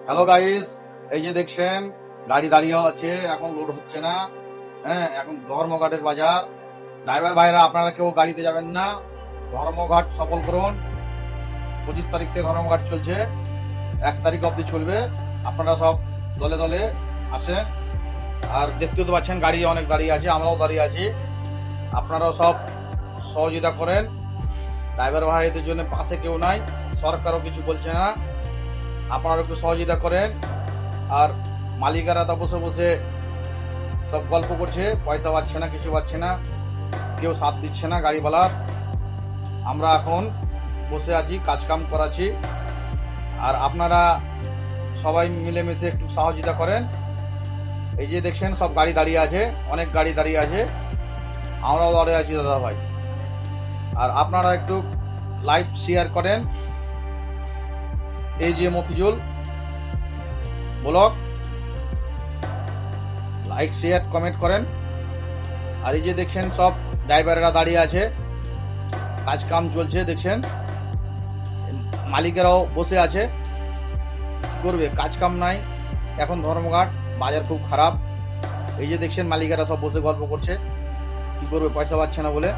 Hello guys, এই যে দেখছেন গাড়ি দাঁড়িয়ে আছে, এখন লোড হচ্ছে না। হ্যাঁ, এখন ধর্মঘাটের বাজার। ড্রাইভার ভাইরা আপনারা কেউ গাড়িতে যাবেন না, ধর্মঘাট সফল করুন। 25 তারিখ থেকে ধর্মঘাট চলছে, 1 তারিখ অবধি চলবে। আপনারা সব দলে দলে আসেন। আর দেখতে তো পাচ্ছেন গাড়ি অনেক দাঁড়িয়ে আছে, আমরাও দাঁড়িয়ে আছি। আপনারাও সব সহযোগিতা করেন। ড্রাইভার ভাইদের জন্য পাশে কেউ নাই, সরকারও কিছু বলছে না। আপনারা একটু সহযোগিতা করেন। আর মালিকেরা তো বসে বসে সব গল্প করছে, পয়সা পাচ্ছে না, কিছু পাচ্ছে না, কেউ সাথ দিচ্ছে না গাড়িওয়ালার। আমরা এখন বসে আছি, কাজ কাম করাচ্ছি। আর আপনারা সবাই মিলেমিশে একটু সহযোগিতা করেন। এই যে দেখছেন সব গাড়ি দাঁড়িয়ে আছে, অনেক গাড়ি দাঁড়িয়ে আছে, আমরাও দাঁড়িয়ে আছি দাদা ভাই। আর আপনারা একটু লাইভ শেয়ার করেন। এই যে Mofizul blog, like share comment করেন। আর এই যে দেখছেন সব ড্রাইভাররা দাঁড়িয়ে আছে, কাজ কাম চলছে দেখছেন। মালিকেরাও বসে আছে, কি করবে, কাজ কাম নাই। এখন ধর্মঘাট, বাজার খুব খারাপ। এই যে দেখছেন মালিকেরা সব বসে গল্প করছে, কি করবে, পয়সা পাচ্ছে না বলে।